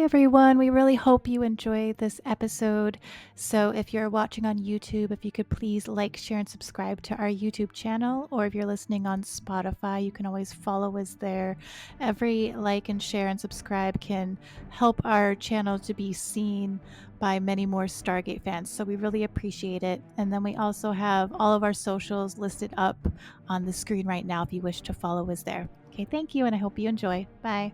everyone. We really hope you enjoyed this episode. So, if you're watching on YouTube, if you could please like, share, and subscribe to our YouTube channel, or if you're listening on Spotify, you can always follow us there. Every like and share and subscribe can help our channel to be seen by many more Stargate fans. So, we really appreciate it. And then we also have all of our socials listed up on the screen right now if you wish to follow us there. Okay, thank you, and I hope you enjoy. Bye.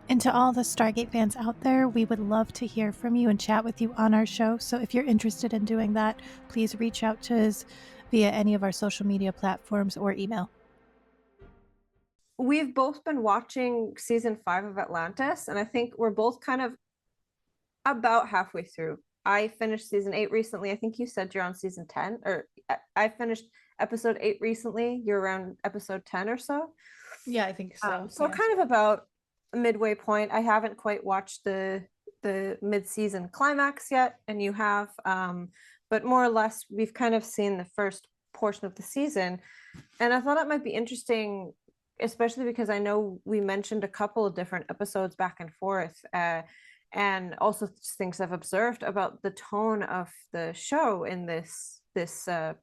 And to all the Stargate fans out there, we would love to hear from you and chat with you on our show. So if you're interested in doing that, please reach out to us via any of our social media platforms or email. We've both been watching season 5 of Atlantis, and I think we're both kind of about halfway through. I finished season 8 recently. I think you said you're on season 10, or I finished episode 8 recently. You're around episode 10 or so. Yeah, I think so. So kind of about midway point. I haven't quite watched the mid-season climax yet, and you have, but more or less we've kind of seen the first portion of the season, and I thought it might be interesting, especially because I know we mentioned a couple of different episodes back and forth, and also things I've observed about the tone of the show in this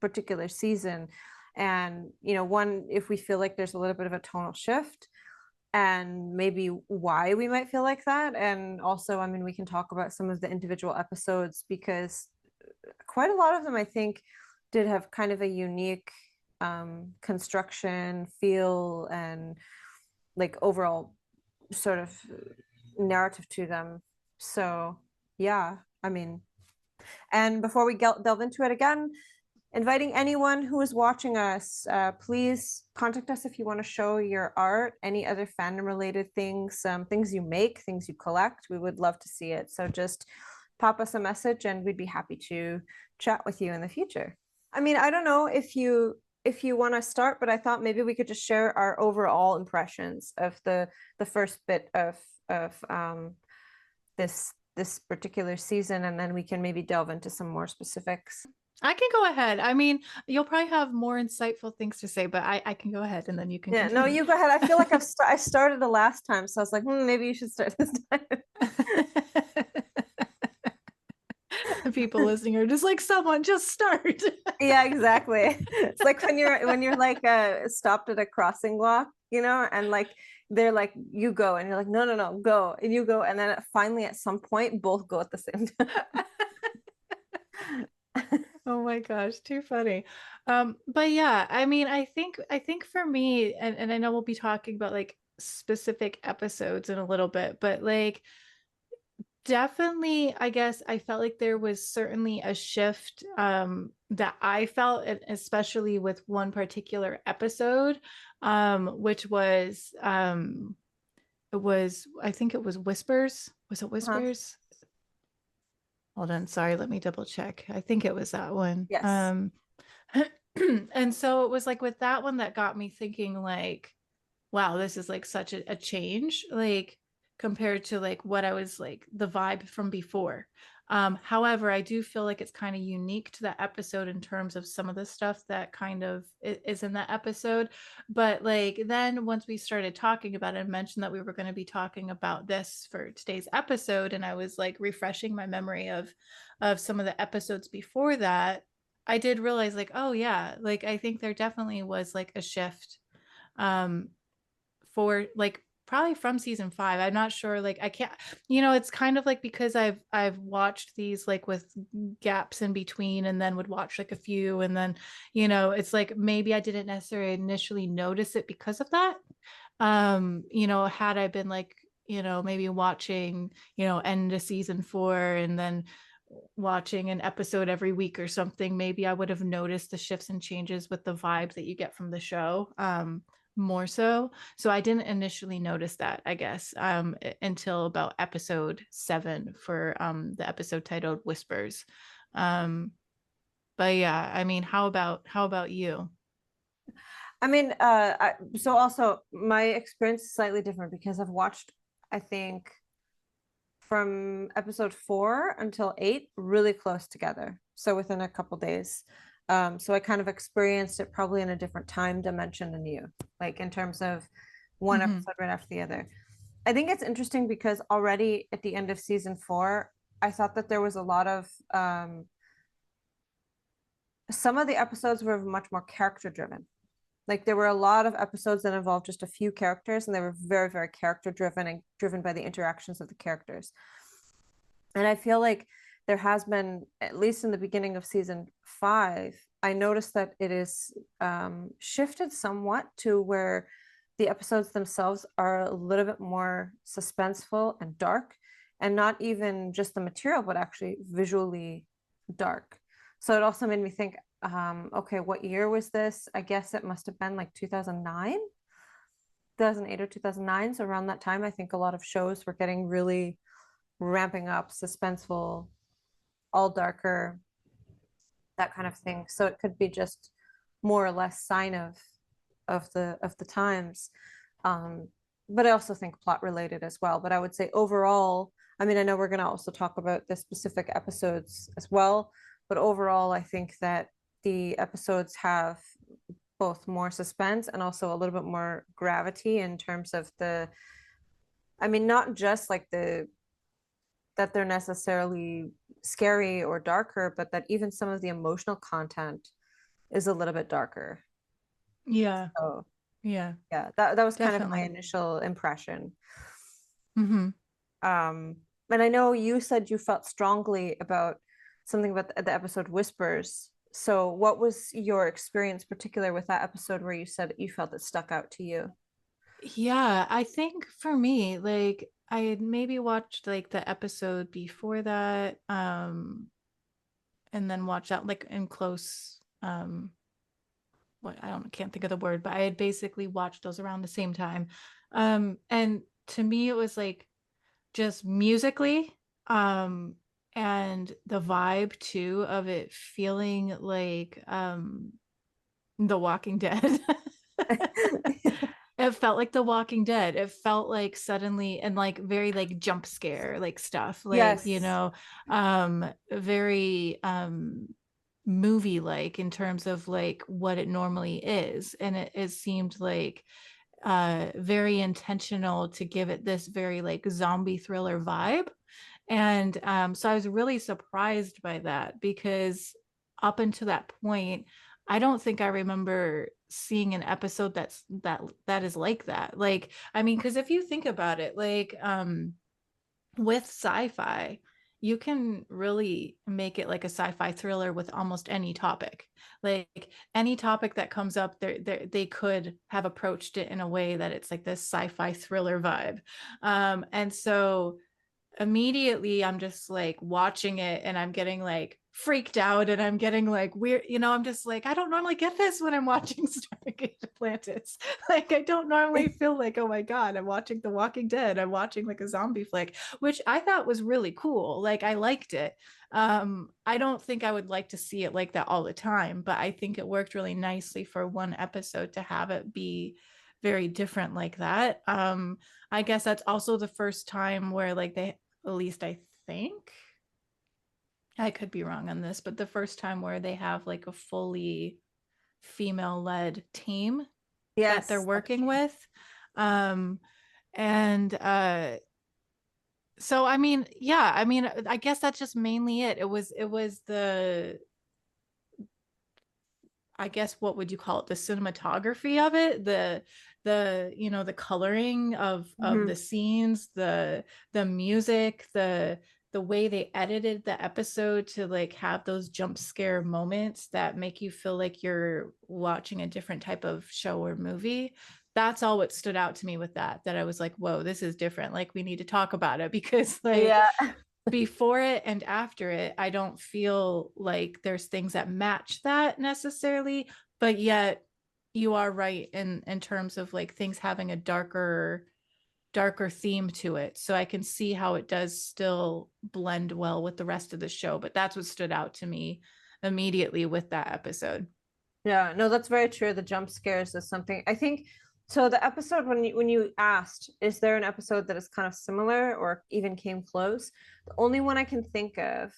particular season, and one, if we feel like there's a little bit of a tonal shift, and maybe why we might feel like that. And also, I mean, we can talk about some of the individual episodes, because quite a lot of them, I think, did have kind of a unique construction, feel, and like overall sort of narrative to them. So yeah, I mean, and before we delve into it again, inviting anyone who is watching us, please contact us if you want to show your art, any other fandom related things, things you make, things you collect. We would love to see it. So just pop us a message and we'd be happy to chat with you in the future. I mean, I don't know if you want to start, but I thought maybe we could just share our overall impressions of the first bit of this particular season, and then we can maybe delve into some more specifics. I can go ahead. I mean, you'll probably have more insightful things to say, but I can go ahead and then you can. Yeah, continue. No, you go ahead. I feel like I started the last time, so I was like, maybe you should start this time. The people listening are just like, someone just start. Yeah, exactly. It's like when you're like stopped at a crossing block, and like they're like, you go, and you're like, no, go, and you go, and then finally at some point both go at the same time. Oh my gosh, too funny. But yeah, I mean, I think for me, and I know we'll be talking about like specific episodes in a little bit, but like definitely, I guess I felt like there was certainly a shift that I felt, especially with one particular episode, which was I think it was Whispers. Was it Whispers? Hold on, sorry, let me double check. I think it was that one. Yes. And so it was like with that one that got me thinking like, wow, this is like such a change, like compared to like what I was like the vibe from before. However, I do feel like it's kind of unique to that episode in terms of some of the stuff that kind of is in that episode. But like then once we started talking about it and mentioned that we were going to be talking about this for today's episode, and I was like refreshing my memory of some of the episodes before that, I did realize like, oh yeah, like I think there definitely was like a shift for like probably from season 5. I'm not sure, like I can't, it's kind of like because I've watched these like with gaps in between, and then would watch like a few, and then it's like maybe I didn't necessarily initially notice it because of that. Had I been like maybe watching end of season 4 and then watching an episode every week or something, maybe I would have noticed the shifts and changes with the vibe that you get from the show more so. So I didn't initially notice that, I guess, until about episode 7 for the episode titled Whispers. But yeah, I mean, how about you? I mean, so also my experience is slightly different because I've watched, I think, from episode 4 until 8 really close together, so within a couple days. So I kind of experienced it probably in a different time dimension than you, like in terms of one episode right after the other. I think it's interesting because already at the end of season 4, I thought that there was a lot of some of the episodes were much more character driven. Like there were a lot of episodes that involved just a few characters, and they were very, very character driven and driven by the interactions of the characters. And I feel like there has been, at least in the beginning of season 5, I noticed that it is shifted somewhat to where the episodes themselves are a little bit more suspenseful and dark, and not even just the material, but actually visually dark. So it also made me think, okay, what year was this? I guess it must have been like 2009, 2008 or 2009. So around that time, I think a lot of shows were getting really ramping up, suspenseful, all darker, that kind of thing. So it could be just more or less sign of the times. But I also think plot related as well. But I would say overall, I mean, I know we're going to also talk about the specific episodes as well, but overall, I think that the episodes have both more suspense and also a little bit more gravity in terms of the, I mean, not just like that they're necessarily scary or darker, but that even some of the emotional content is a little bit darker. Yeah. So Yeah. yeah, that was kind of my Definitely. initial impression. Mm-hmm. And I know you said you felt strongly about something about the episode Whispers. So what was your experience particular with that episode where you said you felt it stuck out to you? Yeah, I think for me, like I had maybe watched like the episode before that, and then watched that like in close, what I don't can't think of the word, but I had basically watched those around the same time. And to me it was like just musically, and the vibe too of it feeling like The Walking Dead. It felt like The Walking Dead. It felt like suddenly, and like very like jump scare like stuff, like Yes. very movie like in terms of like what it normally is. And it seemed like very intentional to give it this very like zombie thriller vibe. And so I was really surprised by that, because up until that point, I don't think I remember seeing an episode that is like that. Like, I mean, because if you think about it, like with sci-fi, you can really make it like a sci-fi thriller with almost any topic. Like any topic that comes up, they could have approached it in a way that it's like this sci-fi thriller vibe. And so immediately I'm just like watching it and I'm getting like freaked out and I'm getting like weird, I'm just like, I don't normally get this when I'm watching Stargate Atlantis. Like I don't normally feel like, oh my God, I'm watching The Walking Dead. I'm watching like a zombie flick, which I thought was really cool. Like I liked it. I don't think I would like to see it like that all the time, but I think it worked really nicely for one episode to have it be very different like that. I guess that's also the first time where like they, at least I think, I could be wrong on this, but the first time where they have like a fully female led team that they're Yes, that's working true. with. Um, and so I mean, yeah, I mean, I guess that's just mainly it. It was the, I guess what would you call it? The cinematography of it, the coloring of the Mhm. scenes, the music, the way they edited the episode to like have those jump scare moments that make you feel like you're watching a different type of show or movie. That's all what stood out to me with that I was like, whoa, this is different. Like we need to talk about it, because like Yeah. before it and after it, I don't feel like there's things that match that necessarily, but yet you are right in terms of like things having a darker theme to it. So I can see how it does still blend well with the rest of the show, but that's what stood out to me immediately with that episode. Yeah, no, that's very true. The jump scares is something I think. So the episode when you asked, is there an episode that is kind of similar or even came close? The only one I can think of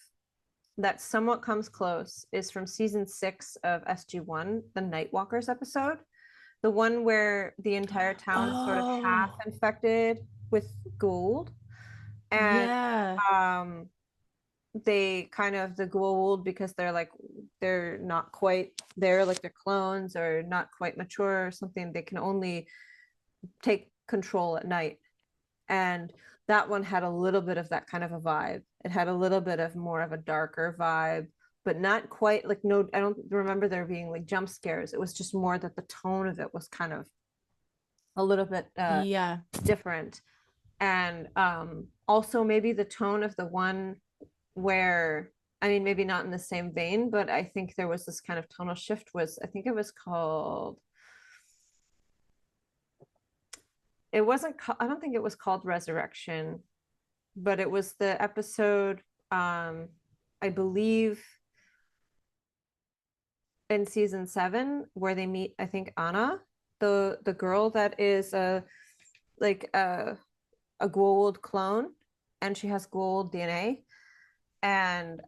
that somewhat comes close is from season 6 of SG1, the Nightwalkers episode, the one where the entire town is sort of half Oh, infected. with gold, and Yeah. um they kind of the gold, because they're not quite there, like they're clones or not quite mature or something, they can only take control at night. And that one had a little bit of that kind of a vibe. It had a little bit of more of a darker vibe, but not quite like, no, I don't remember there being like jump scares. It was just more that the tone of it was kind of a little bit Yeah. different. And also maybe the tone of the one where, I mean, maybe not in the same vein, but I think there was this kind of tonal shift, was, I think it was called, it wasn't, I don't think it was called Resurrection, but it was the episode, I believe in season 7, where they meet, I think, Anna, the girl that is like a gold clone, and she has gold DNA, and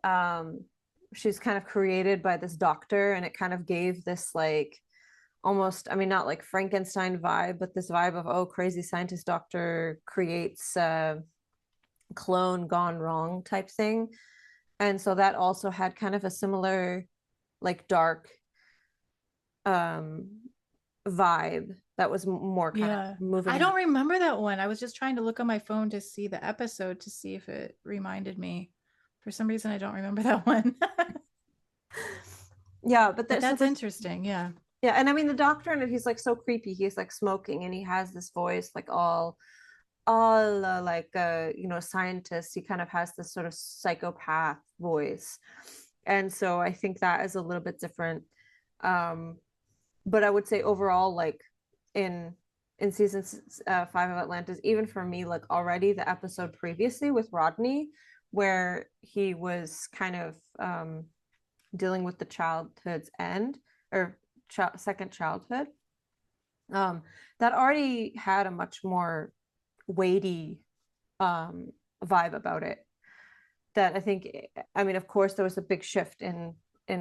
she's kind of created by this doctor, and it kind of gave this like almost, I mean, not like Frankenstein vibe, but this vibe of, oh, crazy scientist doctor creates clone gone wrong type thing. And so that also had kind of a similar like dark um vibe that was more kind of Yeah. moving I in. don't remember that one. I was just trying to look on my phone to see the episode to see if it reminded me. For some reason, I don't remember that one. Yeah, but But there's so that's interesting. Yeah. yeah, and I mean the doctor, and he's like so creepy, he's like smoking, and he has this voice like all like you know, scientist, he kind of has this sort of psychopath voice. And so I think that is a little bit different. um but I would say overall, like in season 5 of Atlantis, even for me, like already the episode previously with Rodney, where he was kind of dealing with the childhood's end, or second childhood, um that already had a much more weighty um vibe about it. That I think, I mean, of course there was a big shift in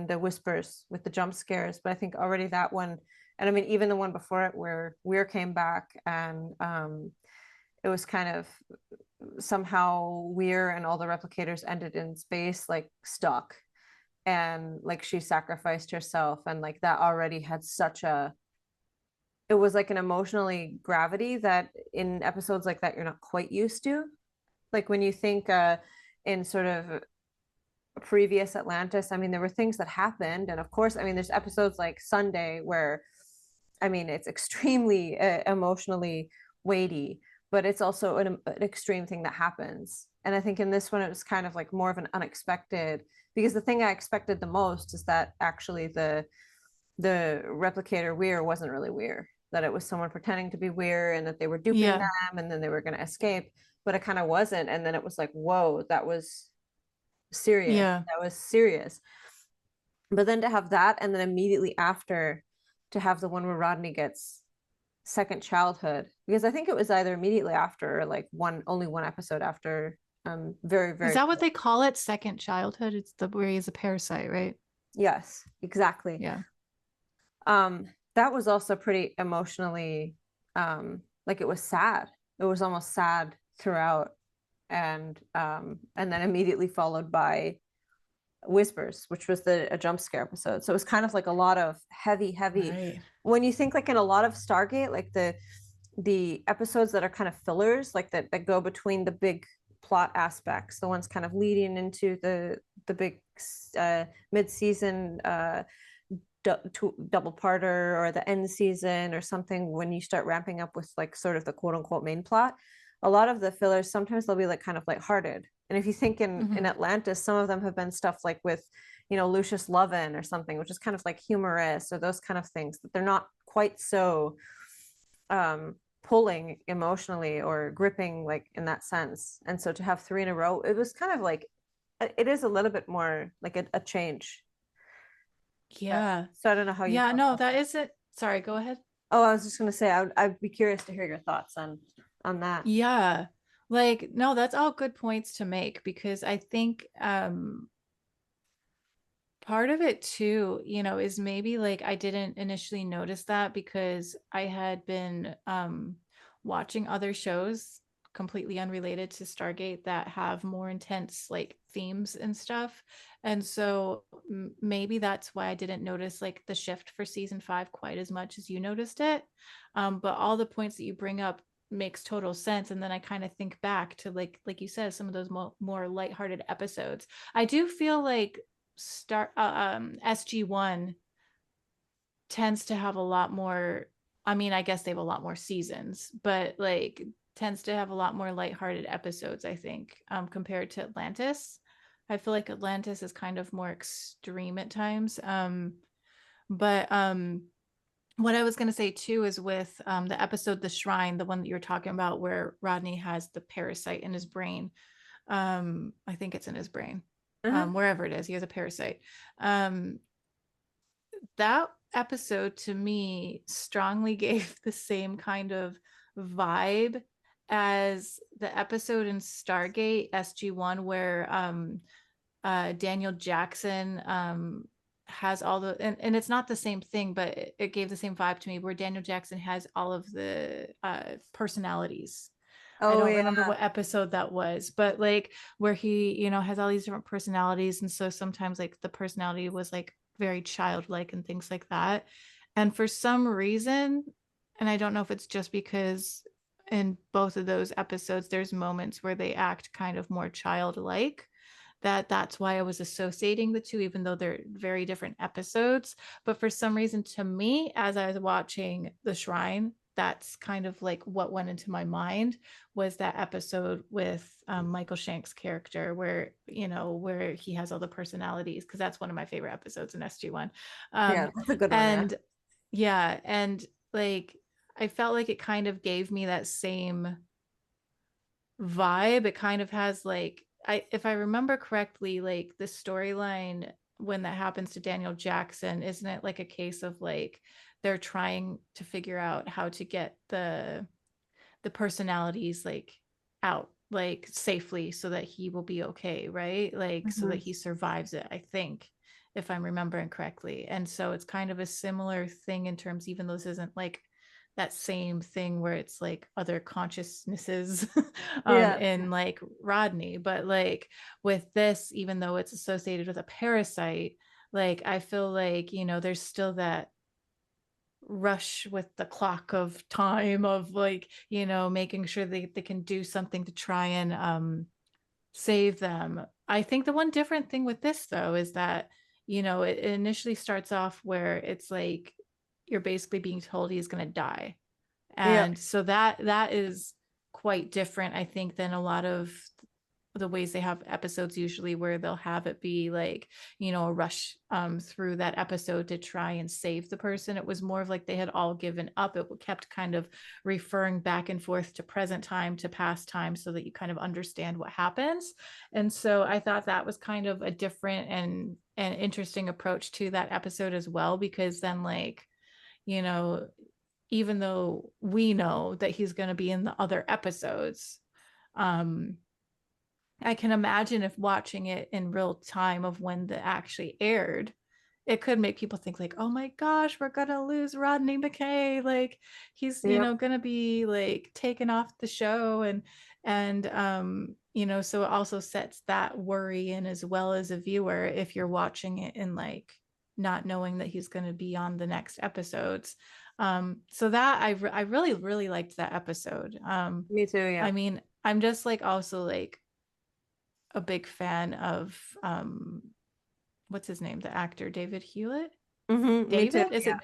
the whispers with the jump scares, but I think already that one, and I mean even the one before it where Weir came back, and it was kind of somehow Weir and all the replicators ended in space, like stuck, and like she sacrificed herself, and like that already had such a, it was like an emotionally gravity that in episodes like that you're not quite used to. Like when you think in sort of previous Atlantis, I mean, there were things that happened. And of course, I mean, there's episodes like Sunday where, I mean, it's extremely emotionally weighty, but it's also an extreme thing that happens. And I think in this one, it was kind of like more of an unexpected, because the thing I expected the most is that actually the replicator Weir wasn't really Weir, that it was someone pretending to be Weir, and that they were duping Yeah. them, and then they were going to escape, but it kind of wasn't. And then it was like, whoa, that was serious. Yeah. That was serious. But then to have that, and then immediately after to have the one where Rodney gets second childhood, because I think it was either immediately after or like only one episode after. Very, Is very that what close. they call it? Second childhood? It's the where he's a parasite, right? Yes, exactly. Yeah. That was also pretty emotionally, like it was sad. It was almost sad throughout, and then immediately followed by Whispers, which was a jump scare episode. So it was kind of like a lot of heavy. Right. When you think like in a lot of Stargate, like the episodes that are kind of fillers, like that go between the big plot aspects, the ones kind of leading into the big mid-season double parter, or the end season or something, when you start ramping up with like sort of the quote unquote main plot, a lot of the fillers sometimes they'll be like kind of lighthearted. And if you think in Atlantis, some of them have been stuff like with, you know, Lucius Lovin or something, which is kind of like humorous, or those kind of things, that they're not quite so pulling emotionally or gripping, like in that sense. And so to have 3 in a row, it was kind of like, it is a little bit more like a change. Yeah. So I don't know how you Yeah. felt No, about that that. is it. Sorry, go ahead. Oh, I was just gonna say I'd be curious to hear your thoughts on that. Yeah. Like, no, that's all good points to make because I think part of it too, you know, is maybe like I didn't initially notice that because I had been watching other shows completely unrelated to Stargate that have more intense like themes and stuff. And so maybe that's why I didn't notice like the shift for season 5 quite as much as you noticed it. But all the points that you bring up makes total sense. And then I kind of think back to like you said, some of those more lighthearted episodes. I do feel like SG1 tends to have a lot more, I mean, I guess they have a lot more seasons, but like tends to have a lot more lighthearted episodes, I think, compared to Atlantis. I feel like Atlantis is kind of more extreme at times. But what I was going to say too is with the episode The Shrine, the one that you're talking about where Rodney has the parasite in his brain. I think it's in his brain. Uh-huh. Wherever it is, he has a parasite. That episode to me strongly gave the same kind of vibe as the episode in Stargate SG1 where Daniel Jackson has all the and it's not the same thing, but it gave the same vibe to me where Daniel Jackson has all of the personalities. I Oh don't yeah. remember what episode that was, but like where he, has all these different personalities. And so sometimes like the personality was like very childlike and things like that. And for some reason, and I don't know if it's just because in both of those episodes, there's moments where they act kind of more childlike, that's why I was associating the two, even though they're very different episodes. But for some reason, to me, as I was watching The Shrine, that's kind of like what went into my mind was that episode with Michael Shank's character where he has all the personalities, because that's one of my favorite episodes in SG1. Yeah, that's a good one. Yeah. And yeah, and like I felt like it kind of gave me that same vibe. It kind of has like if I remember correctly, like the storyline when that happens to Daniel Jackson, isn't it like a case of like they're trying to figure out how to get the personalities like out like safely so that he will be okay, right? Like so that Mhm. he survives it, I think, if I'm remembering correctly. And so it's kind of a similar thing in terms, even though this isn't like that same thing where it's like other consciousnesses Yeah. in like Rodney, but like with this, even though it's associated with a parasite, like I feel like there's still that rush with the clock of time of like making sure they can do something to try and save them. I think the one different thing with this though is that it initially starts off where it's like you're basically being told he's going to die, Yeah. and so that is quite different, I think, than a lot of the ways they have episodes usually where they'll have it be like a rush through that episode to try and save the person. It was more of like they had all given up. It kept kind of referring back and forth to present time to past time so that you kind of understand what happens. And so I thought that was kind of a different and interesting approach to that episode as well, because then like you know even though we know that he's going to be in the other episodes, um I can imagine if watching it in real time of when the actually aired, it could make people think like, oh my gosh, we're gonna lose Rodney McKay. Like he's, Yep. gonna be like taken off the show. So it also sets that worry in as well as a viewer if you're watching it and like not knowing that he's gonna be on the next episodes. So that I really, really liked that episode. Me too. Yeah. I mean, I'm just like also like a big fan of what's his name, the actor David Hewlett. Me too. David, is Yeah. it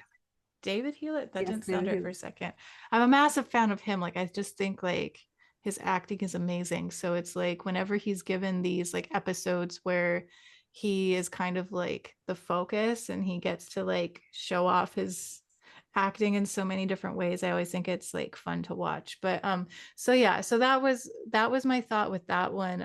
David Hewlett? That Yes, didn't sound David right for Hughes. a second. I'm a massive fan of him. Like I just think like his acting is amazing. So it's like whenever he's given these like episodes where he is kind of like the focus and he gets to like show off his acting in so many different ways, I always think it's like fun to watch. But so yeah, so that was my thought with that one.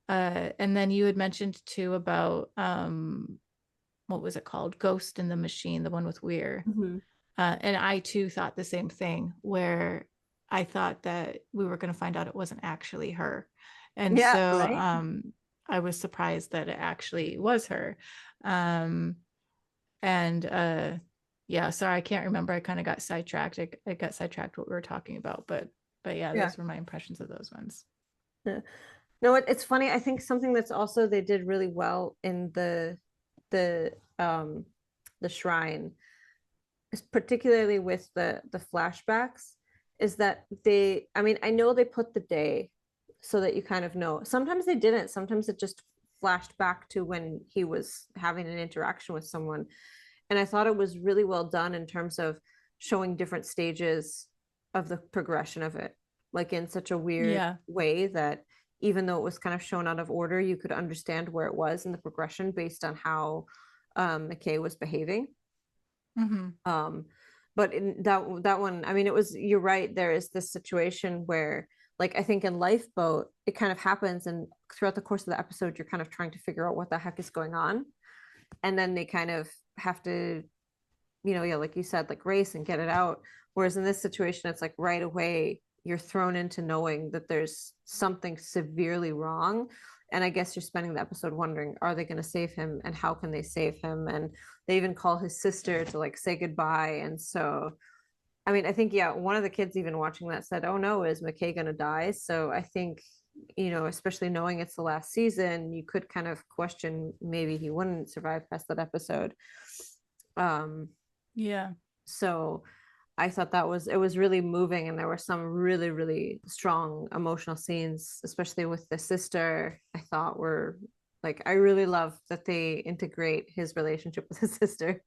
And then you had mentioned too about what was it called? Ghost in the Machine, the one with Weir. Mhm. And I too thought the same thing, where I thought that we were going to find out it wasn't actually her. And Yeah. so Right. I was surprised that it actually was her. Um, and yeah, sorry, I can't remember. I kind of got sidetracked. I got sidetracked what we were talking about, but But yeah, Yeah. those were my impressions of those ones. Yeah. No, it's funny. I think something that's also they did really well in the um the shrine, is particularly with the flashbacks, is that they, I mean, I know they put the day so that you kind of know. Sometimes they didn't. Sometimes it just flashed back to when he was having an interaction with someone. And I thought it was really well done in terms of showing different stages of the progression of it, like in such a weird Yeah. way that even though it was kind of shown out of order, you could understand where it was in the progression based on how McKay was behaving. Mm-hmm. But in that one, I mean, it was, you're right, there is this situation where, like, I think in Lifeboat it kind of happens, and throughout the course of the episode you're kind of trying to figure out what the heck is going on, and then they kind of have to, yeah, like you said, like race and get it out. Whereas in this situation, it's like right away you're thrown into knowing that there's something severely wrong. And I guess you're spending the episode wondering, are they going to save him, and how can they save him? And they even call his sister to like say goodbye. And so, I mean, I think, yeah, one of the kids even watching that said, oh no, is McKay going to die? So I think, especially knowing it's the last season, you could kind of question maybe he wouldn't survive past that episode. Yeah. So I thought it was really moving, and there were some really, really strong emotional scenes, especially with the sister. I thought were like, I really love that they integrate his relationship with his sister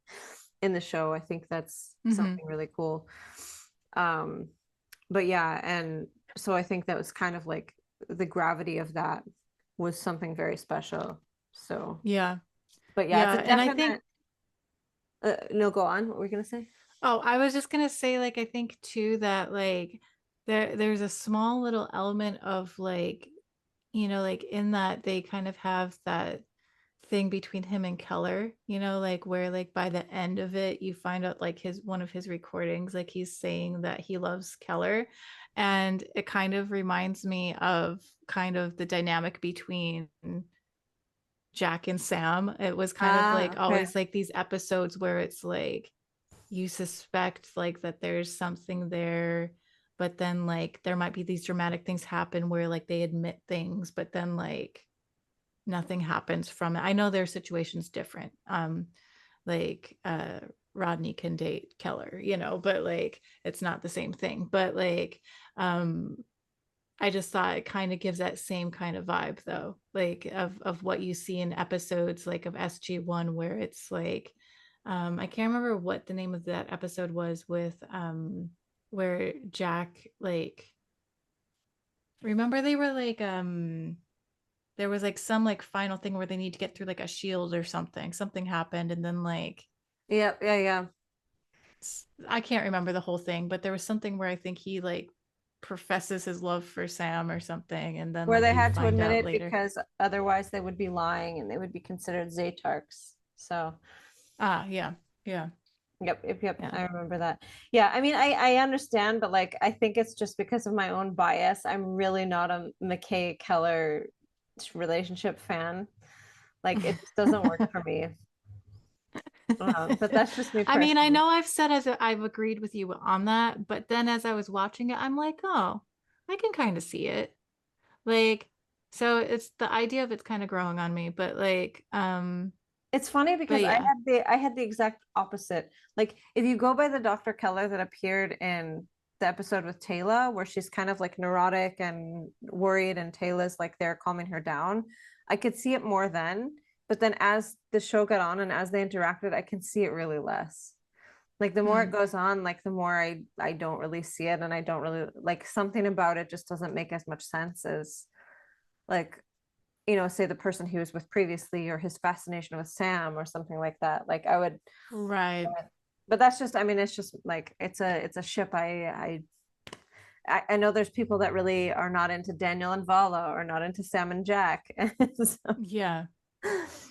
in the show. I think that's something really cool. But yeah, and so I think that was kind of like the gravity of that was something very special. So Yeah. but yeah, Yeah. it's a And I think, definite no, go on. What were we gonna say? oh, I was just gonna say, like, I think too that like there's a small little element of like, like in that they kind of have that thing between him and Keller, like where like by the end of it you find out like his one of his recordings, like he's saying that he loves Keller. And it kind of reminds me of kind of the dynamic between Jack and Sam. It was kind of Ah, like okay. always like these episodes where it's like you suspect like that there's something there, but then like there might be these dramatic things happen where like they admit things, but then like nothing happens from it. I know their situation's different. Like Rodney can date Keller, but like it's not the same thing. But like I just thought it kind of gives that same kind of vibe though, like of what you see in episodes like of SG1 where it's like I can't remember what the name of that episode was with where Jack like remember they were like there was like some like final thing where they need to get through like a shield or something happened, and then like Yeah, yeah, yeah. I can't remember the whole thing, but there was something where I think he like professes his love for Sam or something, and then Where like they you had to find admit out it later. because otherwise they would be lying and they would be considered Zatarks. So, Ah, yeah, yeah, yep. yeah. I remember that. Yeah, I mean, I understand, but like, I think it's just because of my own bias. I'm really not a McKay Keller relationship fan. Like, it just doesn't work for me. But that's just me I mean, I personally. know I've said as I've agreed with you on that, but then as I was watching it, I'm like, oh, I can kind of see it. Like, so it's the idea of it's kind of growing on me, but like, It's funny but because yeah. I had the exact opposite. Like if you go by the Dr. Keller that appeared in the episode with Taylor, where she's kind of like neurotic and worried, and Taylor's like there calming her down, I could see it more then. But then as the show got on and as they interacted, I can see it really less. Like the more it Hmm. goes on, like the more I don't really see it, and I don't really like, something about it just doesn't make as much sense as like, say the person he was with previously, or his fascination with Sam or something like that. Like I would, Right. but that's just, I mean, it's just like it's a ship. I know there's people that really are not into Daniel and Vala, or not into Sam and Jack. So, Yeah.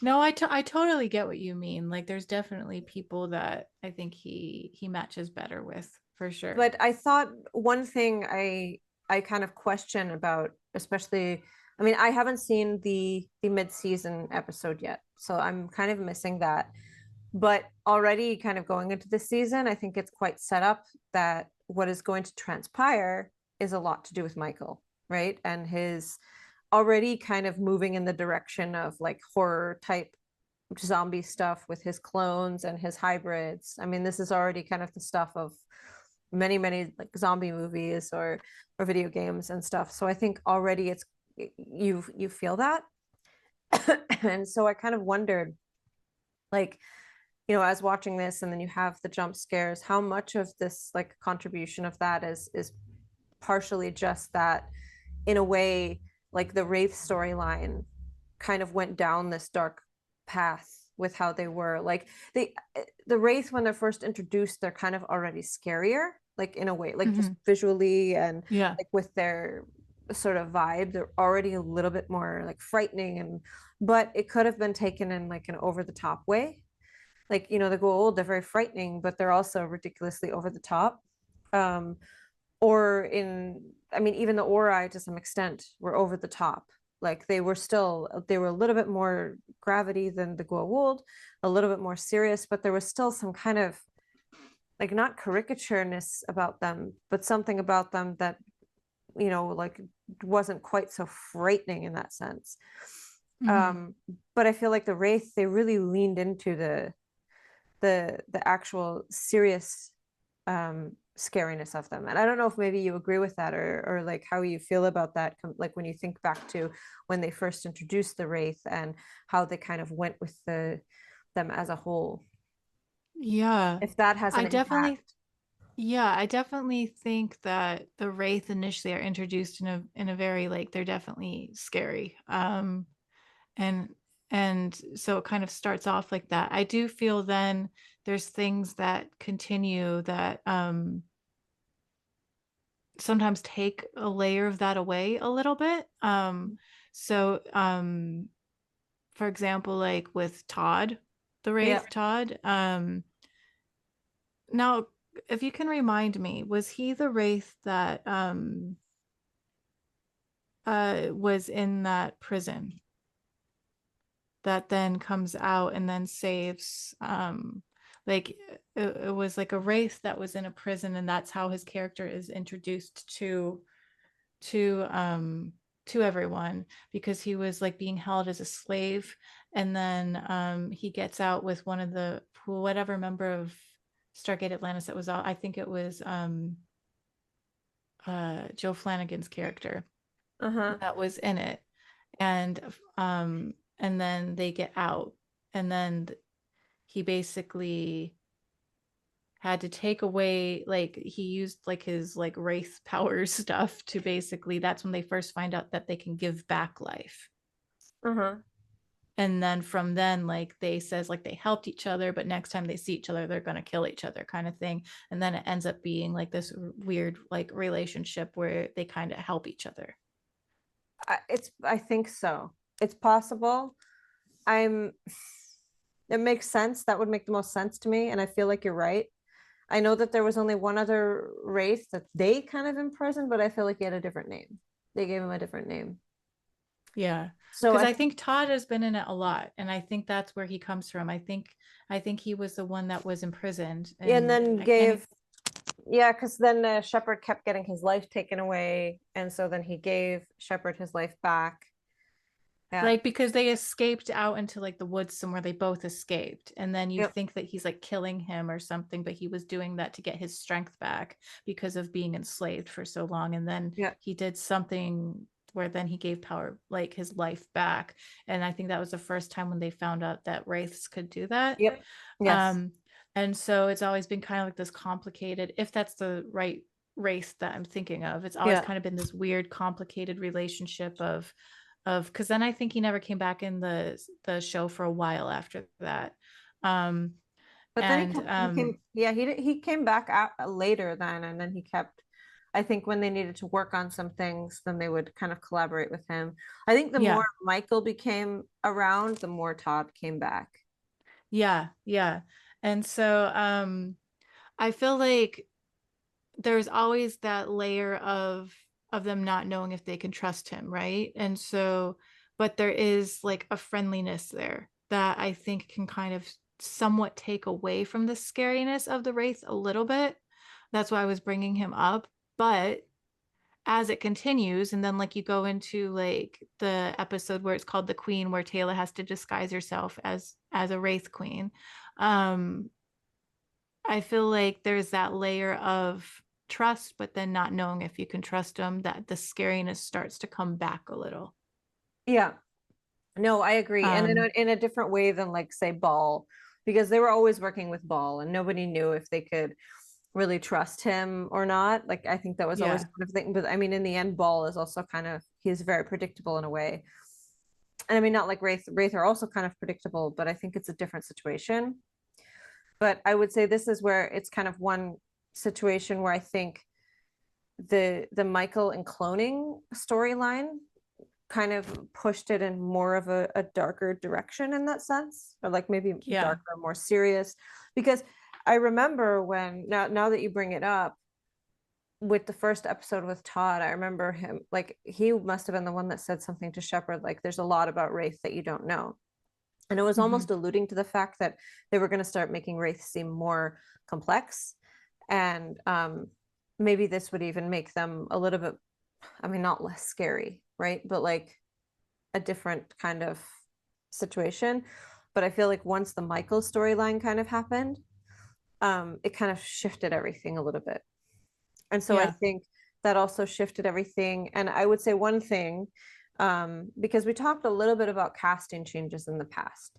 No, I totally get what you mean. Like there's definitely people that I think he matches better with for sure. but I thought one thing I kind of question about, especially, I mean, I haven't seen the mid-season episode yet, so I'm kind of missing that. But already kind of going into the season, I think it's quite set up that what is going to transpire is a lot to do with Michael, right? And his already kind of moving in the direction of like horror type zombie stuff with his clones and his hybrids. I mean, this is already kind of the stuff of many like zombie movies or video games and stuff. So I think already it's you feel that. And so I kind of wondered, like, you know, as watching this and then you have the jump scares, how much of this like contribution of that is partially just that, in a way, like the Wraith storyline kind of went down this dark path with how they were. Like the Wraith, when they're first introduced, they're kind of already scarier, like in a way, like just visually and Yeah. like with their sort of vibe, they're already a little bit more like frightening. And but it could have been taken in like an over the top way. Like, you know, the Goa'uld, they're very frightening, but they're also ridiculously over the top. Or in, I mean, even the Ori to some extent were over the top. Like they were a little bit more gravity than the Goa'uld, a little bit more serious, but there was still some kind of like not caricatureness about them, but something about them that, you know, like wasn't quite so frightening in that sense. But I feel like the Wraith, they really leaned into the actual serious scariness of them. And I don't know if maybe you agree with that, or like how you feel about that, like when you think back to when they first introduced the Wraith and how they kind of went with them as a whole. Yeah. If that has I an definitely impact. Yeah, I definitely think that the Wraith initially are introduced in a very like they're definitely scary. And so it kind of starts off like that. I do feel then there's things that continue that sometimes take a layer of that away a little bit. So for example, like with Todd, the Yeah. Wraith Todd, now if you can remind me, was he the Wraith that was in that prison that then comes out and then saves like it was like a Wraith that was in a prison, and that's how his character is introduced to to everyone, because he was like being held as a slave, and then he gets out with one of the whatever member of Stargate Atlantis that was all, I think it was Joe Flanagan's character Uh-huh. that was in it, and and then they get out, and then he basically had to take away, like he used like his like wraith power stuff to basically, that's when they first find out that they can give back life. Uh-huh. And then from then, like they says like they helped each other, but next time they see each other they're going to kill each other kind of thing. And then it ends up being like this weird like relationship where they kind of help each other. I think so. It's possible. I'm It makes sense. That would make the most sense to me, and I feel like you're right. I know that there was only one other Wraith that they kind of imprisoned, but I feel like he had a different name. They gave him a different name. Yeah, So because I I think, think Todd has been in it a lot, and I think that's where he comes from. I think he was the one that was imprisoned, and and then I can't. yeah, because then Shepard kept getting his life taken away, and so then he gave Shepard his life back. Yeah. Like because they escaped out into like the woods somewhere, they both escaped, and then you Yep. think that he's like killing him or something, but he was doing that to get his strength back because of being enslaved for so long. And then Yeah. he did something where then he gave power, like his life back, and I think that was the first time when they found out that wraiths could do that. Yep. Yes. um and so it's always been kind of like this complicated, if that's the right race that I'm thinking of, it's always Yeah. kind of been this weird complicated relationship of because then I think he never came back in the show for a while after that. Um But then and he came, yeah, he came back later then, and then he kept. I think when they needed to work on some things, then they would kind of collaborate with him. I think the more yeah, Michael became around, the more Todd came back. yeah. And so I feel like there's always that layer of them not knowing if they can trust him, right? And so, but there is like a friendliness there that I think can kind of somewhat take away from the scariness of the wraith a little bit. That's why I was bringing him up. But as it continues, and then like you go into like the episode where it's called The Queen, where Taylor has to disguise herself as a Wraith Queen. um I feel like there's that layer of trust, but then not knowing if you can trust them, that the scariness starts to come back a little. Yeah. No, I agree. And um in a different way than like say Ball, because they were always working with Ball and nobody knew if they could really trust him or not. Like I think that was always yeah, kind of thing. But I mean, in the end, Ball is also kind of he's very predictable in a way. And I mean, not like Wraith are also kind of predictable, but I think it's a different situation. But I would say this is where it's kind of one situation where I think the Michael and cloning storyline kind of pushed it in more of a darker direction in that sense, or like maybe yeah, darker, more serious. Because I remember when now that you bring it up, with the first episode with Todd, I remember him like he must have been the one that said something to Shepard like there's a lot about Wraith that you don't know. And it was mm-hmm. almost alluding to the fact that they were going to start making Wraith seem more complex. And maybe this would even make them a little bit, I mean, not less scary, right? But like a different kind of situation. But I feel like once the Michael storyline kind of happened, it kind of shifted everything a little bit. And so I Yeah. think that also shifted everything. And I would say one thing, because we talked a little bit about casting changes in the past.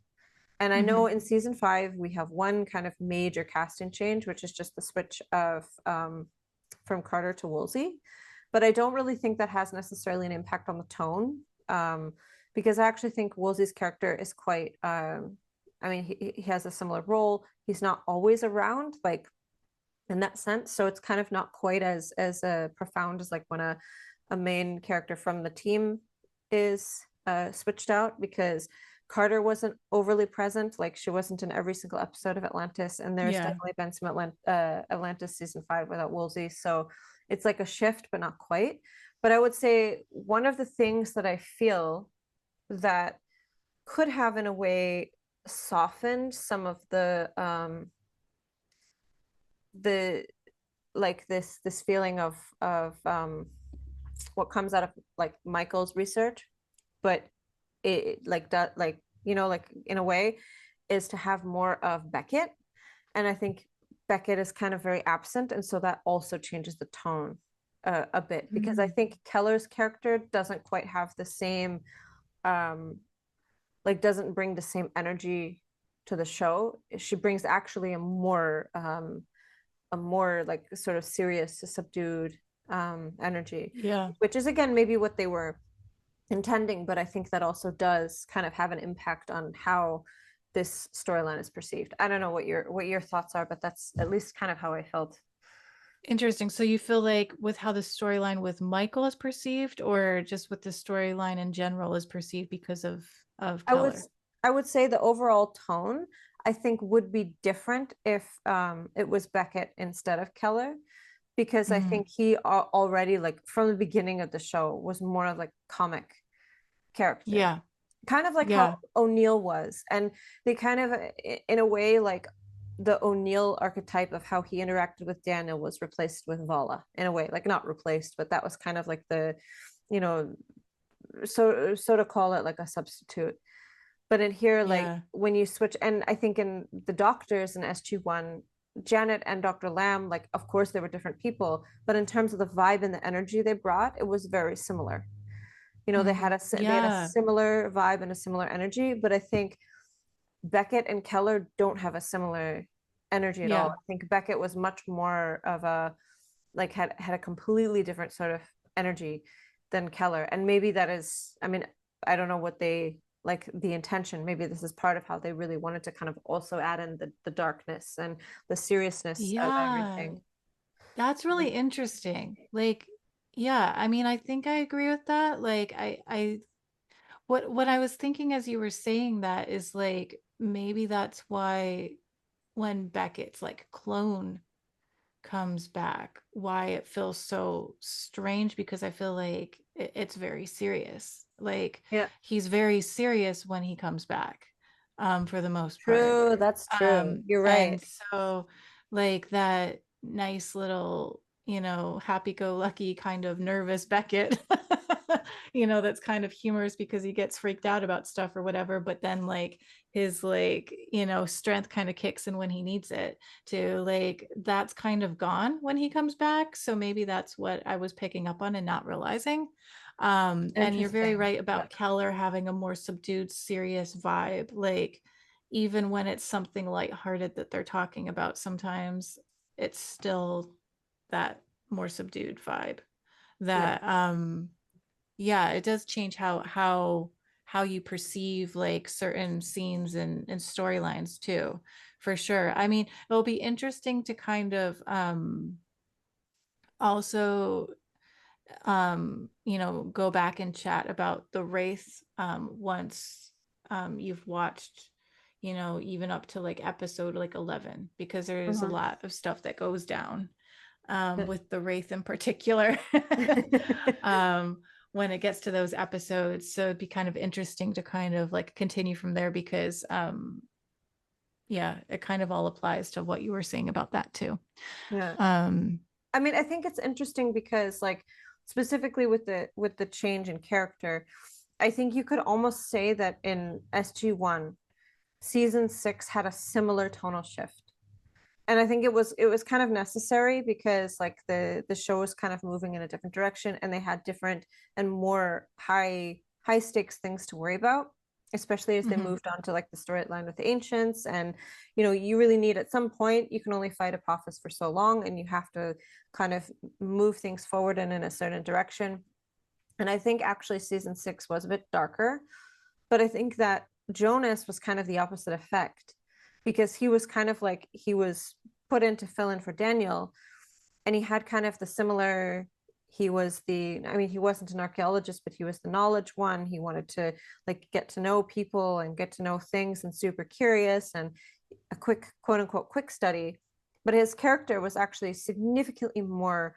And I Mm-hmm. know in season 5, we have one kind of major casting change, which is just the switch of from Carter to Woolsey. But I don't really think that has necessarily an impact on the tone, because I actually think Woolsey's character is quite, I mean, he has a similar role. He's not always around, like in that sense. So it's kind of not quite as profound as like when a main character from the team is switched out, because Carter wasn't overly present. Like she wasn't in every single episode of Atlantis, and there's Yeah. definitely been some Atlantis season 5 without Woolsey. So it's like a shift, but not quite. But I would say one of the things that I feel that could have in a way softened some of the like this feeling of what comes out of like Michael's research, but it like that, like you know, like in a way is to have more of Beckett. And I think Beckett is kind of very absent, and so that also changes the tone a bit, because I Mm. think Keller's character doesn't quite have the same um like doesn't bring the same energy to the show. She brings actually a more like sort of serious, subdued energy, Yeah. which is again maybe what they were intending, but I think that also does kind of have an impact on how this storyline is perceived. I don't know what your thoughts are, but that's at least kind of how I felt. Interesting. So you feel like with how the storyline with Michael is perceived, or just with the storyline in general is perceived because of I would Keller? I would say the overall tone I think would be different if it was Beckett instead of Keller, because I Mm. think he already like from the beginning of the show was more of like comic character, Yeah. kind of like how Yeah. O'Neill was. And they kind of, in a way, like the O'Neill archetype of how he interacted with Daniel was replaced with Vala in a way, like not replaced, but that was kind of like the, you know, so to call it like a substitute. But in here, like Yeah. when you switch, and I think in the doctors in SG1, Janet and Dr. Lamb, like of course they were different people, but in terms of the vibe and the energy they brought, it was very similar. You know, Hmm. they had a Yeah. similar vibe and a similar energy, but I think Beckett and Keller don't have a similar energy at all. Yeah. I think Beckett was much more of a like had a completely different sort of energy than Keller. And maybe that is, I mean, I don't know what they like the intention. Maybe this is part of how they really wanted to kind of also add in the darkness and the seriousness of Yeah. everything. That's really interesting. Like, yeah, I mean, I think I agree with that. Like, what I was thinking as you were saying that is like maybe that's why when Beckett's like clone comes back, why it feels so strange, because I feel like it's very serious. Like Yeah, he's very serious when he comes back, for the most part. true. That's true. You're right. And so like that nice little, happy-go-lucky kind of nervous Beckett, that's kind of humorous because he gets freaked out about stuff or whatever, but then like his like, strength kind of kicks in when he needs it to like, that's kind of gone when he comes back. So maybe that's what I was picking up on and not realizing. And you're very Interesting. right Yeah. about Keller having a more subdued, serious vibe. Like, even when it's something lighthearted that they're talking about, sometimes it's still that more subdued vibe Yeah. that yeah, it does change how you perceive like certain scenes and storylines too, for sure. I mean, it'll be interesting to kind of also go back and chat about the Wraith once you've watched, even up to like episode like 11, because there's a Mhm. lot of stuff that goes down Yeah. with the Wraith in particular. When it gets to those episodes. So it'd be kind of interesting to kind of like continue from there because yeah, it kind of all applies to what you were saying about that too. Yeah. Um I mean, I think it's interesting because like specifically with the change in character, I think you could almost say that in SG1, season 6 had a similar tonal shift. And I think it was kind of necessary because like the show was kind of moving in a different direction and they had different and more high stakes things to worry about, especially as they mhm. moved on to like the storyline with the ancients. And you really need, at some point you can only fight Apophis for so long and you have to kind of move things forward and in a certain direction. And I think actually season 6 was a bit darker, but I think that Jonas was kind of the opposite effect because he was kind of like he was put in to fill in for Daniel, and he had kind of the similar. He was I mean, he wasn't an archaeologist, but he was the knowledge one. He wanted to like get to know people and get to know things and super curious and a quick, quote unquote, quick study. But his character was actually significantly more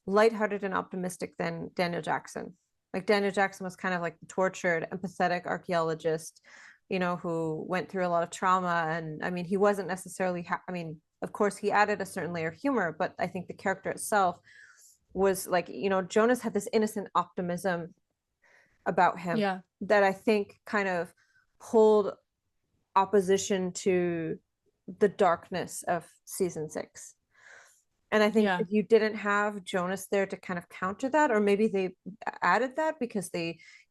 lighthearted and optimistic than Daniel Jackson. Like Daniel Jackson was kind of like the tortured, empathetic archaeologist, who went through a lot of trauma. And I mean, he wasn't necessarily, I mean, of course, he added a certain layer of humor, but I think the character itself was like, Jonas had this innocent optimism about him Yeah. that I think kind of pulled opposition to the darkness of season 6. And I think Yeah. if you didn't have Jonas there to kind of counter that, or maybe they added that because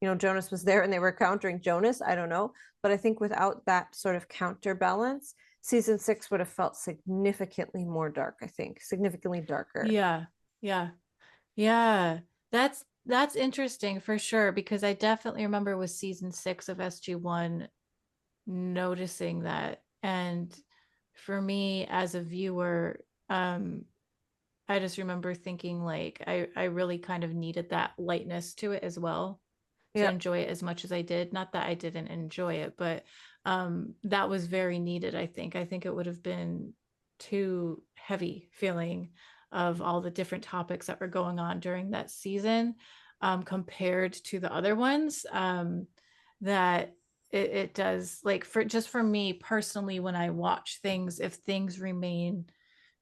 Jonas was there and they were countering Jonas. I don't know. But I think without that sort of counterbalance, season 6 would have felt significantly more dark, I think, significantly darker. Yeah. Yeah. Yeah. That's interesting for sure, because I definitely remember with season 6 of SG1 noticing that. And for me as a viewer, I just remember thinking like I really kind of needed that lightness to it as well to Yeah. enjoy it as much as I did. Not that I didn't enjoy it, but that was very needed, I think. I think it would have been too heavy feeling of all the different topics that were going on during that season, compared to the other ones. That it does, like, for me personally, when I watch things, if things remain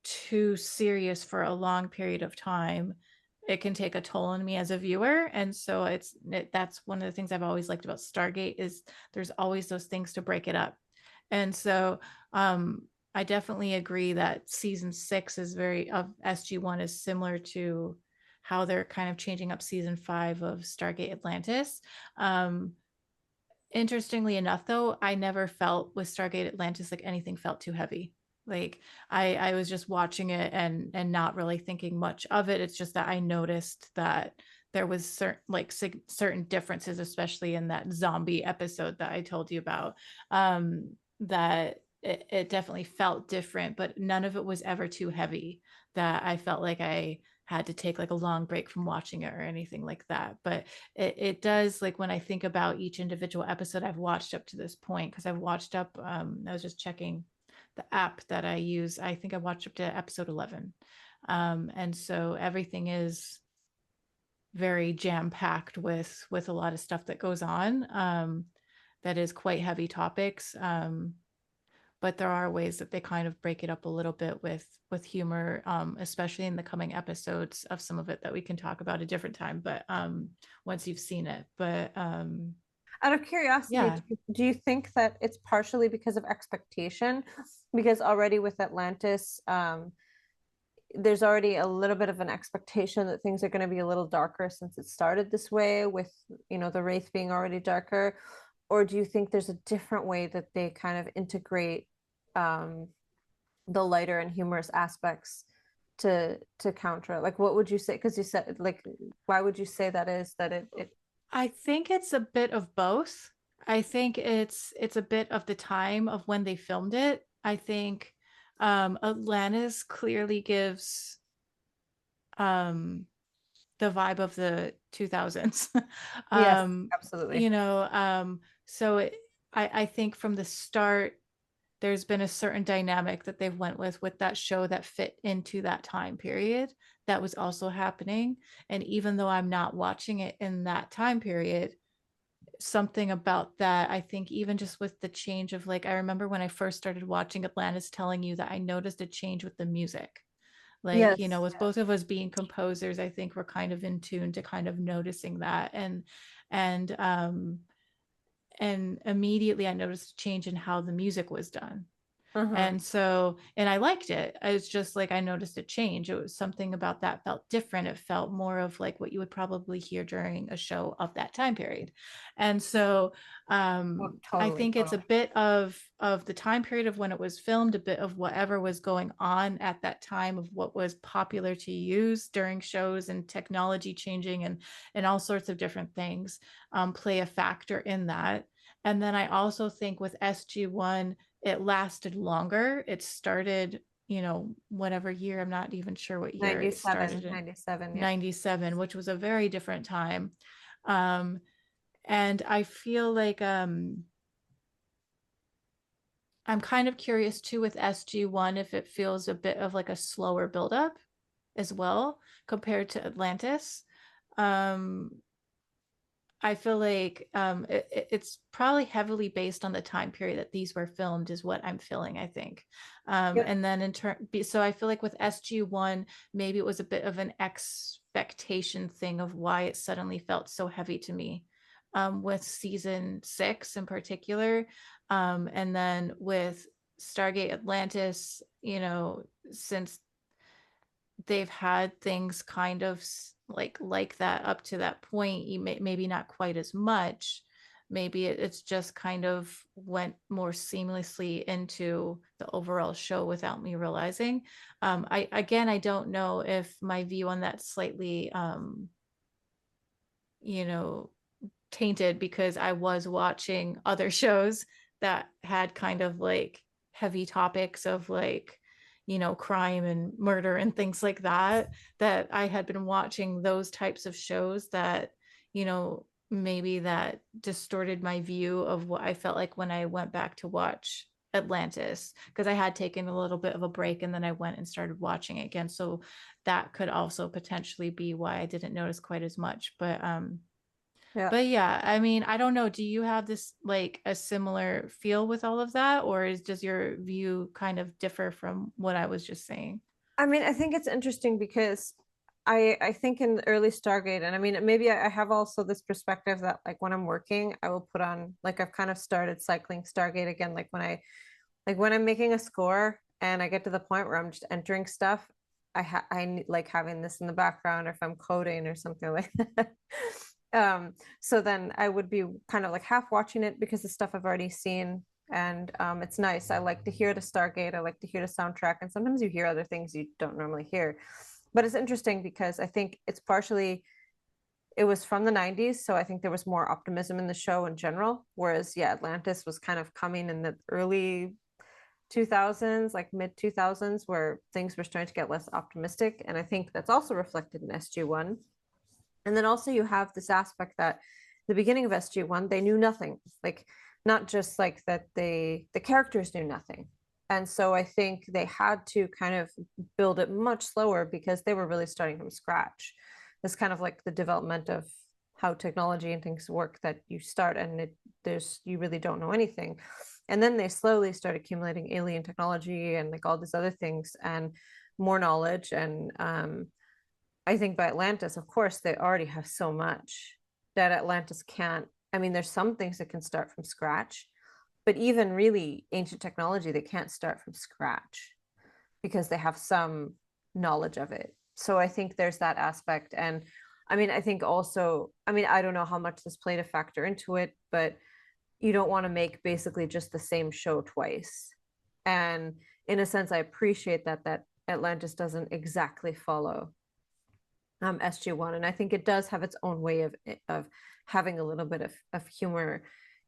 too serious for a long period of time, it can take a toll on me as a viewer. And so that's one of the things I've always liked about Stargate is there's always those things to break it up. And so I definitely agree that season 6 is very of SG1 is similar to how they're kind of changing up season 5 of Stargate Atlantis. Um, Interestingly enough, though, I never felt with Stargate Atlantis like anything felt too heavy. Like I was just watching it and not really thinking much of it. It's just that I noticed that there was certain differences, especially in that zombie episode that I told you about. That it definitely felt different, but none of it was ever too heavy that I felt like I had to take like a long break from watching it or anything like that. But it does, like, when I think about each individual episode I've watched up to this point, because I've watched up, I was just checking the app that I use. I think I watched up to episode 11. And so everything is very jam packed with a lot of stuff that goes on. That is quite heavy topics. but there are ways that they kind of break it up a little bit with humor, especially in the coming episodes of some of it that we can talk about a different time, but once you've seen it. But Out of curiosity, yeah. do you think that it's partially because of expectation? Because already with Atlantis, there's already a little bit of an expectation that things are going to be a little darker since it started this way with, the wraith being already darker. Or do you think there's a different way that they kind of integrate the lighter and humorous aspects to counter? Like, what would you say? Because you said, like, why would you say that is that it I think it's a bit of both. I think it's a bit of the time of when they filmed it. I think Atlantis clearly gives um the vibe of the 2000s. Yes, um absolutely. so I think from the start there's been a certain dynamic that they've went with that show that fit into that time period that was also happening. And even though I'm not watching it in that time period, something about that, I think even just with the change of, like, I remember when I first started watching Atlantis telling you that I noticed a change with the music. Like, Yes. with both of us being composers, I think we're kind of in tune to kind of noticing that. And and immediately I noticed a change in how the music was done. Uh-huh. And I liked it. It's just like I noticed a change. It was something about that felt different. It felt more of like what you would probably hear during a show of that time period. And so Oh, I totally, think it's a totally. bit of the time period of when it was filmed, a bit of whatever was going on at that time, of what was popular to use during shows, and technology changing, and all sorts of different things play a factor in that. And then I also think with SG1, it lasted longer. It started, whatever year, I'm not even sure what year it 97, started in. 97, yeah. 97, which was a very different time. Um, and I feel like I'm kind of curious too with SG1 if it feels a bit of like a slower buildup as well compared to Atlantis. Um, I feel like it's probably heavily based on the time period that these were filmed, is what I'm feeling, I think. Yep. And then so I feel like with SG1, maybe it was a bit of an expectation thing of why it suddenly felt so heavy to me. With season 6 in particular. And then with Stargate Atlantis, since they've had things kind of like that up to that point, maybe not quite as much. Maybe it's just kind of went more seamlessly into the overall show without me realizing. I don't know if my view on that slightly you know tainted because I was watching other shows that had kind of like heavy topics of, like, crime and murder and things like that, that I had been watching those types of shows that, maybe that distorted my view of what I felt like when I went back to watch Atlantis, because I had taken a little bit of a break and then I went and started watching it again. So that could also potentially be why I didn't notice quite as much. Yeah. But yeah, I mean, I don't know. Do you have this like a similar feel with all of that, or does your view kind of differ from what I was just saying? I mean, I think it's interesting because I think in the early Stargate, and I mean, maybe I have also this perspective that like when I'm working, I will put on, like, I've kind of started cycling Stargate again, like when I'm making a score and I get to the point where I'm just entering stuff, I like having this in the background, or if I'm coding or something like that. So then I would be kind of like half watching it because the stuff I've already seen, and it's nice. I like to hear the Stargate. I like to hear the soundtrack, and sometimes you hear other things you don't normally hear. But it's interesting because I think it's partially, it was from the 90s, so I think there was more optimism in the show in general, whereas yeah, Atlantis was kind of coming in the early 2000s, like mid 2000s, where things were starting to get less optimistic, and I think that's also reflected in SG1. And then also you have this aspect that the beginning of SG1, they knew nothing, like not just like that, the characters knew nothing. And so I think they had to kind of build it much slower because they were really starting from scratch. It's kind of like the development of how technology and things work, that you start and you really don't know anything. And then they slowly start accumulating alien technology and like all these other things and more knowledge. And I think by Atlantis, of course, they already have so much that Atlantis can't. I mean, there's some things that can start from scratch, but even really ancient technology, they can't start from scratch because they have some knowledge of it. So I think there's that aspect. And I mean, I think also, I mean, I don't know how much this played a factor into it, but you don't want to make basically just the same show twice. And in a sense, I appreciate that Atlantis doesn't exactly follow SG1. And I think it does have its own way of having a little bit of humor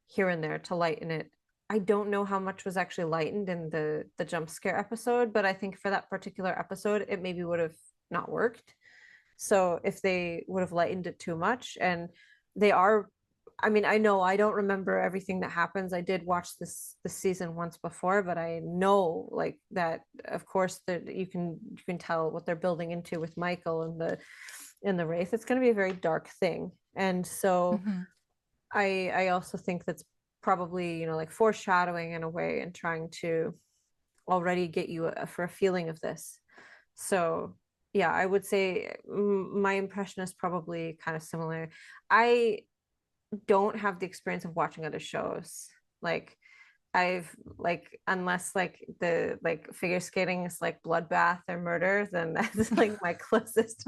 here and there to lighten it. I don't know how much was actually lightened in the jump scare episode, but I think for that particular episode, it maybe would have not worked. So if they would have lightened it too much, and they are, I mean, I know I don't remember everything that happens. I did watch this season once before, but I know like that, of course, that you can tell what they're building into with Michael and the Wraith. It's going to be a very dark thing, and so I also think that's probably, you know, like foreshadowing in a way and trying to already get you for a feeling of this. So yeah, I would say my impression is probably kind of similar. I don't have the experience of watching other shows. Like I've like, unless like the like figure skating is like bloodbath or murder, then that's like my closest,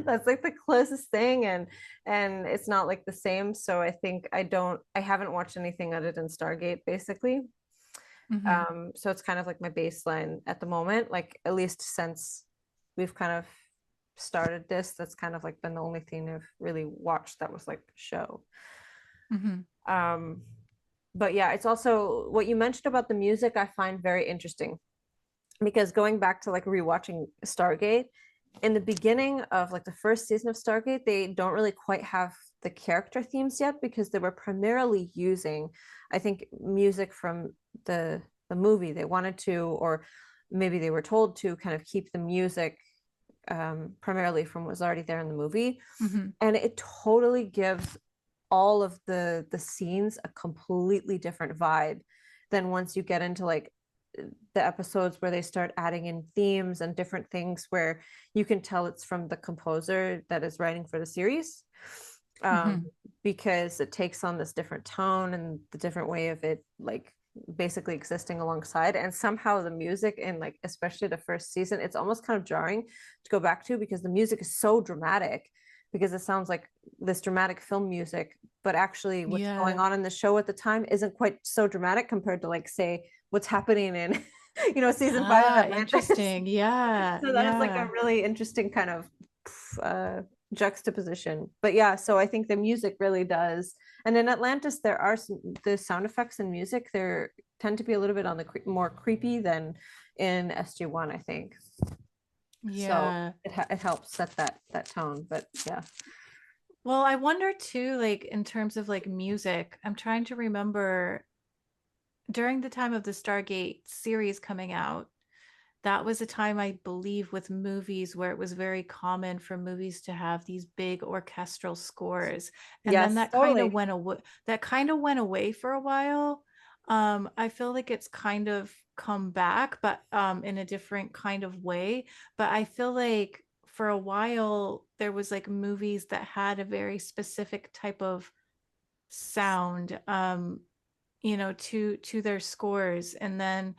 that's like the closest thing. And it's not like the same. So I think I haven't watched anything other than Stargate basically. So it's kind of like my baseline at the moment, like at least since we've kind of started this, that's kind of like been the only thing I've really watched that was like a show. But yeah, it's also what you mentioned about the music I find very interesting, because going back to like rewatching Stargate, in the beginning of like the first season of Stargate, they don't really quite have the character themes yet because they were primarily using, I think, music from the movie. They wanted to, or maybe they were told to kind of keep the music primarily from what was already there in the movie. And it totally gives all of the scenes a completely different vibe than once you get into like the episodes where they start adding in themes and different things where you can tell it's from the composer that is writing for the series, because it takes on this different tone and the different way of it like basically existing alongside. And somehow the music in like especially the first season, it's almost kind of jarring to go back to because the music is so dramatic, because it sounds like this dramatic film music, but actually what's going on in the show at the time isn't quite so dramatic compared to like say what's happening in you know season 5 of Atlantis. Interesting. Yeah. So that is like a really interesting kind of juxtaposition. But yeah, so I think the music really does. And in Atlantis, there are the sound effects and music, there tend to be a little bit on the more creepy than in SG1, I think. Yeah. So it helps set that tone. But yeah. Well, I wonder too, like in terms of like music, I'm trying to remember during the time of the Stargate series coming out, that was a time I believe with movies where it was very common for movies to have these big orchestral scores, and then Yes, that kind totally. of went away. That kind of went away for a while. I feel like it's kind of come back, but in a different kind of way. But I feel like for a while there was like movies that had a very specific type of sound, you know, to their scores, and then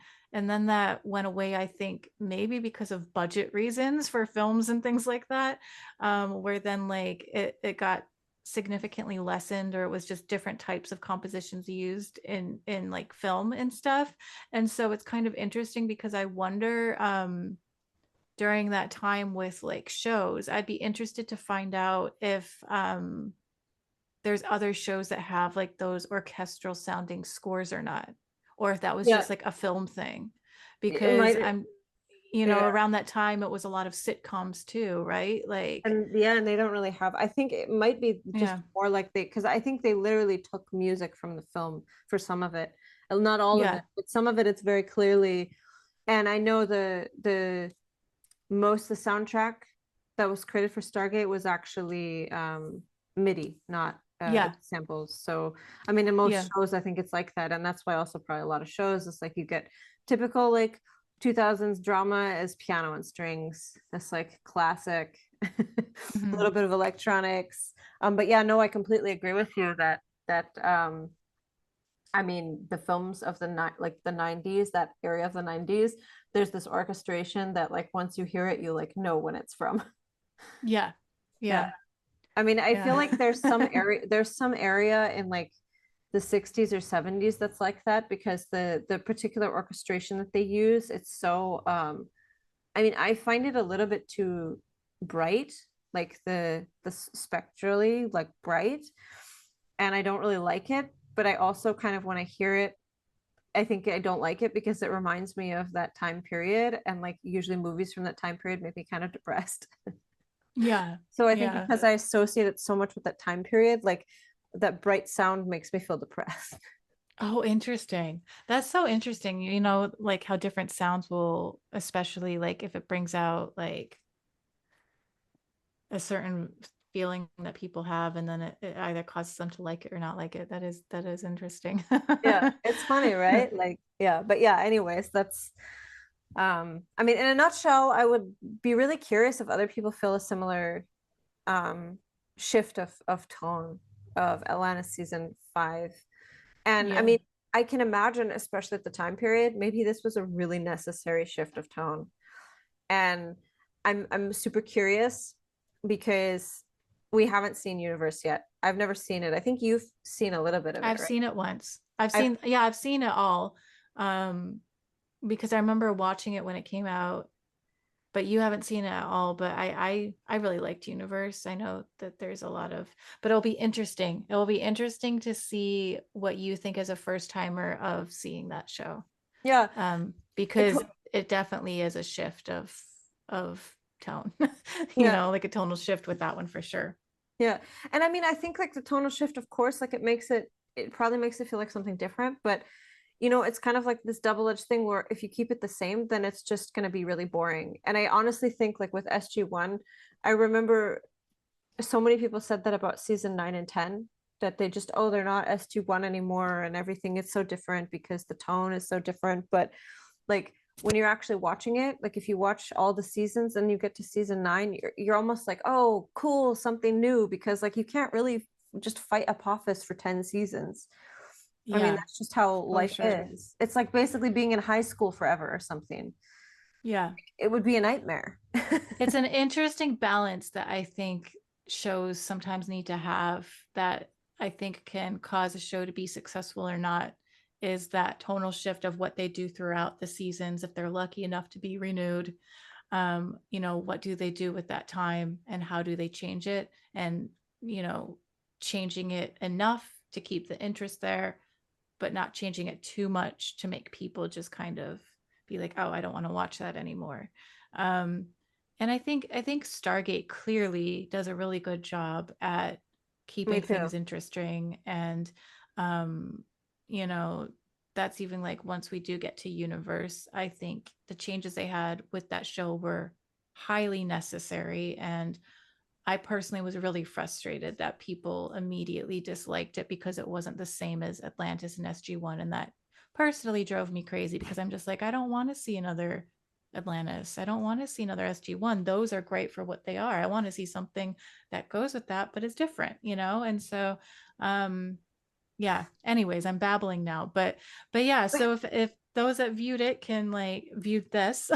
that went away, I think maybe because of budget reasons for films and things like that, where then like it got significantly lessened, or it was just different types of compositions used in like film and stuff. And so it's kind of interesting because I wonder, during that time with like shows, I'd be interested to find out if there's other shows that have like those orchestral sounding scores or not, or if that was Yeah, just like a film thing, it because might. I'm, you know, Yeah. around that time it was a lot of sitcoms too, right? Like, And yeah, and they don't really have, I think it might be just yeah, more like because I think they literally took music from the film for some of it. Not all of yeah, it, but some of it it's very clearly. And I know the most the soundtrack that was created for Stargate was actually MIDI, not Yeah. samples. So I mean, in most Yeah. shows I think it's like that, and that's why also probably a lot of shows it's like you get typical like 2000s drama as piano and strings. That's like classic. A Mhm. little bit of electronics. But yeah, no, I completely agree with you that I mean the films of like the 90s, that area of the 90s, there's this orchestration that like once you hear it, you like know when it's from. Yeah. Yeah. Yeah. I mean, I feel Yeah. like there's some area in like the 60s or 70s that's like that because the particular orchestration that they use, it's so I mean, I find it a little bit too bright, like the spectrally like bright, and I don't really like it, but I also kind of when I hear it, I think I don't like it because it reminds me of that time period, and like usually movies from that time period make me kind of depressed. Yeah. So I think Yeah. because I associate it so much with that time period, like that bright sound makes me feel depressed. Oh, interesting. That's so interesting. You know, like how different sounds will, especially like if it brings out like a certain feeling that people have, and then it either causes them to like it or not like it. That is interesting. Yeah, it's funny, right? Like, yeah, but yeah, anyways, that's I mean, in a nutshell, I would be really curious if other people feel a similar um shift of tone of Atlantis season 5. And I Yeah. mean, I can imagine, especially at the time period, maybe this was a really necessary shift of tone. And I'm super curious because we haven't seen Universe yet. I've never seen it. I think you've seen a little bit of it, I've right? seen it once. I've I've seen, yeah, I've seen it all. Um, because I remember watching it when it came out, but you haven't seen it at all. But I really liked Universe. I know that there's a lot of, but it'll be interesting. It will be interesting to see what you think as a first timer of seeing that show. yeah, it Because co- it definitely is a shift of tone, yeah, like a tonal shift with that one for sure. yeah. And I mean, I think like the tonal shift, of course, like it probably makes it feel like something different, but it's kind of like this double-edged thing where if you keep it the same, then it's just going to be really boring. And I honestly think like with SG1, I remember so many people said that about season 9 and 10, that they just, oh, they're not SG1 anymore and everything is so different because the tone is so different. But like when you're actually watching it, like if you watch all the seasons and you get to season 9, you're almost like, oh, cool, something new, because like you can't really just fight Apophis for 10 seasons. I mean, Yeah, that's just how for life sure. is. It's like basically being in high school forever or something. Yeah. It would be a nightmare. It's an interesting balance that I think shows sometimes need to have, that I think can cause a show to be successful or not, is that tonal shift of what they do throughout the seasons. If they're lucky enough to be renewed, what do they do with that time and how do they change it? And, changing it enough to keep the interest there, but not changing it too much to make people just kind of be like, oh, I don't want to watch that anymore. Um, and I think Stargate clearly does a really good job at Me keeping too. things interesting. And um, you know, that's even like once we do get to Universe, I think the changes they had with that show were highly necessary. And I personally was really frustrated that people immediately disliked it because it wasn't the same as Atlantis and SG1. And that personally drove me crazy because I'm just like, I don't want to see another Atlantis. I don't want to see another SG1. Those are great for what they are. I want to see something that goes with that, but is different. And so, yeah, anyways, I'm babbling now, but yeah, so if those that viewed it can like viewed this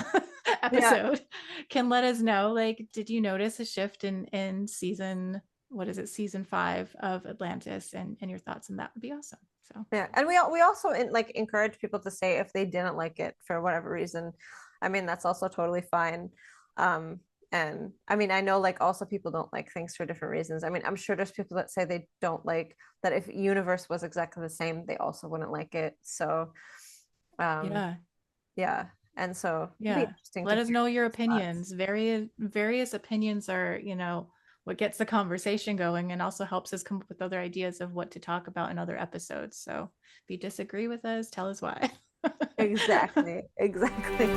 Yeah. episode can let us know, like, did you notice a shift in season, what is it, season 5 of Atlantis, and your thoughts, and that would be awesome. So Yeah. And we also like encourage people to say if they didn't like it for whatever reason. I mean, that's also totally fine. Um, and I mean, I know like also people don't like things for different reasons. I mean, I'm sure there's people that say they don't like that if Universe was exactly the same, they also wouldn't like it. So um yeah. yeah. And so it'd be Yeah. interesting to Let us hear know your people's thoughts. opinions. Various opinions are, what gets the conversation going and also helps us come up with other ideas of what to talk about in other episodes. So if you disagree with us, tell us why. Exactly. Exactly.